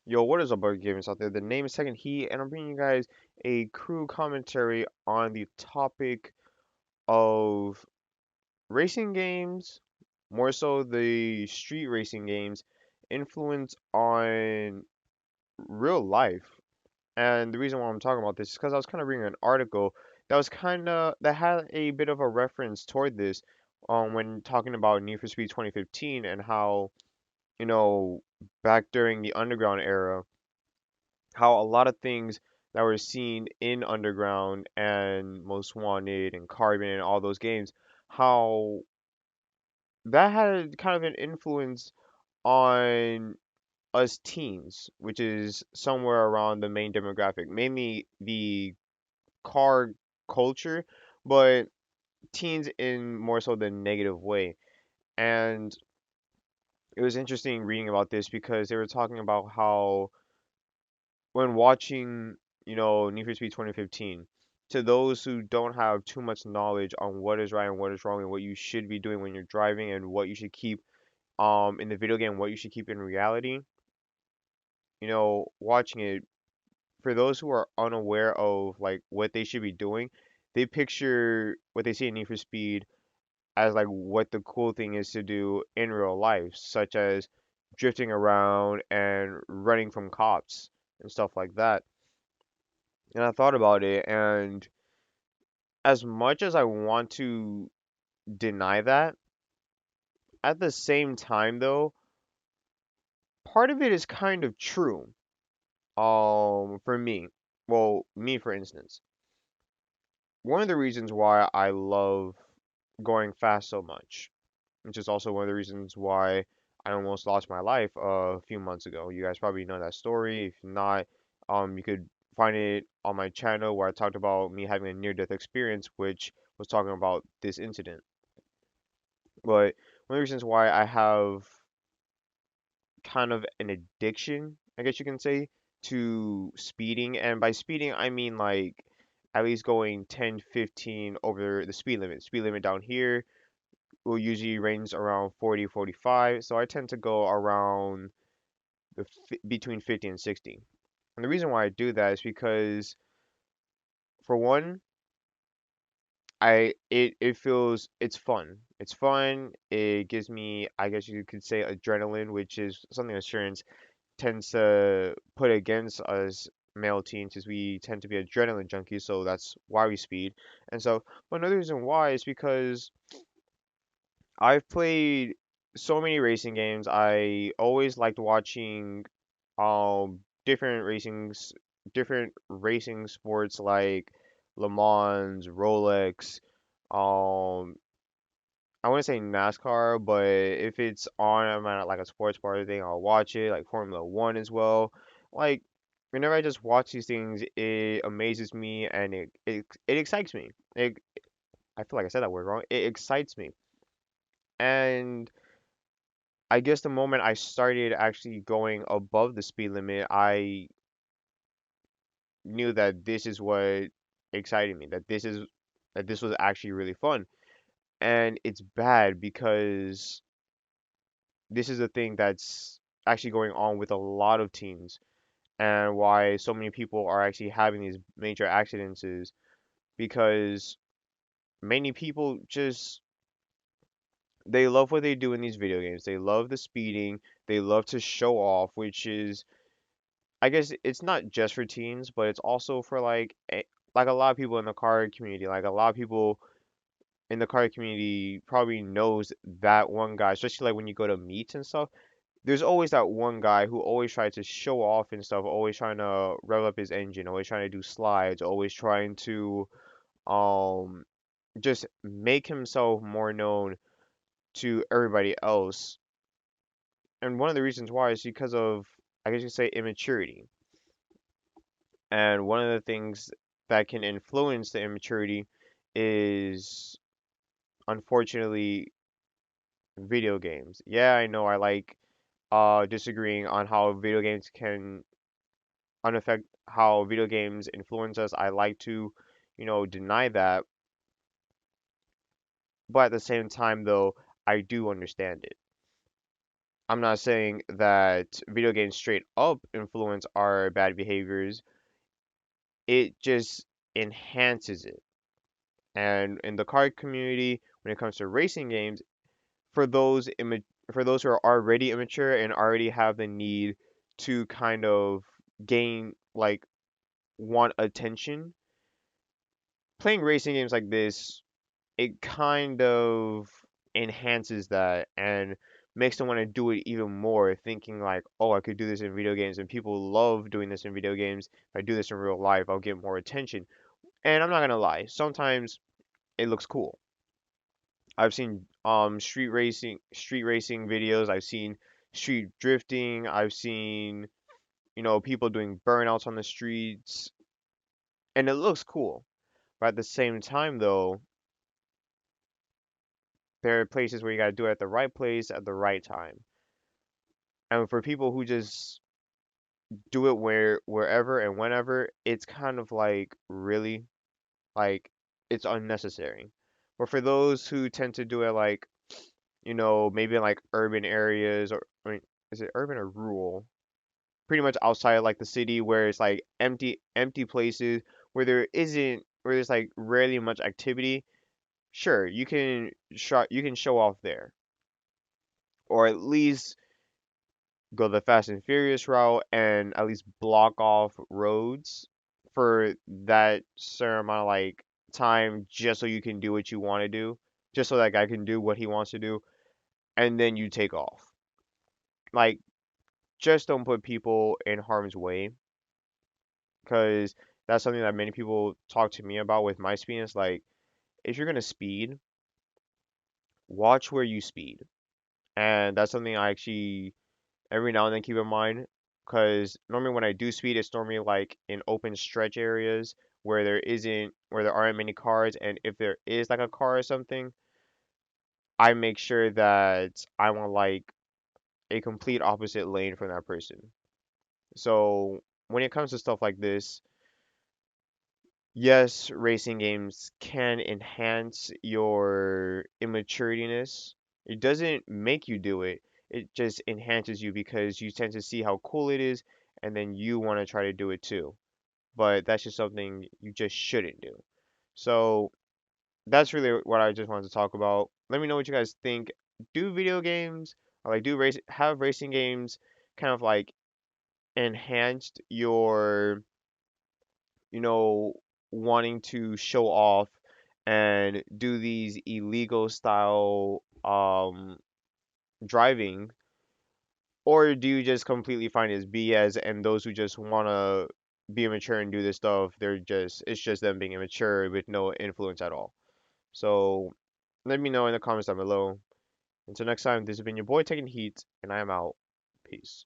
Yo, what is up, buddy gamers out there? The name is Second Heat, and I'm bringing you guys a crew commentary on the topic of racing games, more so the street racing games, influence on real life. And the reason why I'm talking about this is because I was kind of reading an article that had a bit of a reference toward this, when talking about Need for Speed 2015 and how, you know, back during the underground era how a lot of things that were seen in Underground and Most Wanted and Carbon and all those games, how that had kind of an influence on us teens, which is somewhere around the main demographic, mainly the car culture, but teens in more so the negative way. And it was interesting reading about this because they were talking about how when watching, Need for Speed 2015, to those who don't have too much knowledge on what is right and what is wrong and what you should be doing when you're driving and what you should keep in the video game, what you should keep in reality, watching it, for those who are unaware of like what they should be doing, they picture what they see in Need for Speed as like what the cool thing is to do in real life, such as drifting around and running from cops and stuff like that. And I thought about it, and as much as I want to deny that, at the same time, though, part of it is kind of true. For me, well, me for instance, one of the reasons why I love going fast so much, which is also one of the reasons why I almost lost my life a few months ago. You guys probably know that story. If not, you could find it on my channel where I talked about me having a near-death experience, which was talking about this incident. But one of the reasons why I have kind of an addiction, I guess you can say, to speeding, and by speeding, I mean like at least going 10, 15 over the speed limit. Speed limit down here will usually range around 40, 45. So I tend to go around between 50 and 60. And the reason why I do that is because, for one, it feels it's fun. It's fun. It gives me, I guess you could say, adrenaline, which is something assurance tends to put against us male teens, is we tend to be adrenaline junkies, so that's why we speed. And so, but another reason why is because I've played so many racing games. I always liked watching different racing sports like Le Mans, Rolex, um I wouldn't say NASCAR, but if it's on, I'm at like a sports bar or thing, I'll watch it, like Formula One as well. Like, whenever I just watch these things, it amazes me and it excites me. I feel like I said that word wrong. It excites me. And I guess the moment I started actually going above the speed limit, I knew that this is what excited me, that this was actually really fun. And it's bad because this is a thing that's actually going on with a lot of teens, and why so many people are actually having these major accidents is because many people just they love what they do in these video games. They love the speeding, they love to show off, which is, I guess it's not just for teens, but it's also for like a lot of people in the car community. Like a lot of people in the car community probably knows that one guy, especially like when you go to meets and stuff. There's always that one guy who always tries to show off and stuff, always trying to rev up his engine, always trying to do slides, always trying to um just make himself more known to everybody else. And one of the reasons why is because of, I guess you could say, immaturity. And one of the things that can influence the immaturity is, unfortunately, video games. Yeah, I know I like disagreeing on how video games can unaffect how video games influence us. I like to, deny that, but at the same time though, I do understand it. I'm not saying that video games straight up influence our bad behaviors. It just enhances it. And in the car community, when it comes to racing games, for those for those who are already immature and already have the need to kind of gain like want attention, playing racing games like this, it kind of enhances that and makes them want to do it even more, thinking like, oh, I could do this in video games, and people love doing this in video games. If I do this in real life, I'll get more attention. And I'm not gonna lie, sometimes it looks cool. I've seen street racing videos. I've seen street drifting. I've seen, people doing burnouts on the streets, and it looks cool. But at the same time, though, there are places where you gotta do it at the right place at the right time. And for people who just do it wherever and whenever, it's kind of like really like it's unnecessary. But for those who tend to do it like, maybe in like urban areas, or I mean, is it urban or rural? Pretty much outside of like the city where it's like empty places where there's like rarely much activity. Sure, you can show off there, or at least go the Fast and Furious route and at least block off roads for that certain amount of like time, just so you can do what you want to do, just so that guy can do what he wants to do, and then you take off. Like, just don't put people in harm's way, because that's something that many people talk to me about with my speed. It's like, if you're gonna speed, watch where you speed. And that's something I actually every now and then keep in mind, because normally when I do speed, it's normally like in open stretch areas where there aren't many cars, and if there is like a car or something, I make sure that I'm on like a complete opposite lane from that person. So when it comes to stuff like this, yes, racing games can enhance your immaturityness. It doesn't make you do it. It just enhances you because you tend to see how cool it is, and then you want to try to do it too. But that's just something you just shouldn't do. So that's really what I just wanted to talk about. Let me know what you guys think. Do video games, or like have racing games kind of like enhanced your, you know, wanting to show off and do these illegal style driving, or do you just completely find it's BS, and those who just want to be immature and do this stuff, it's just them being immature with no influence at all. So let me know in the comments down below. Until next time, this has been your boy taking heat, and I am out. Peace.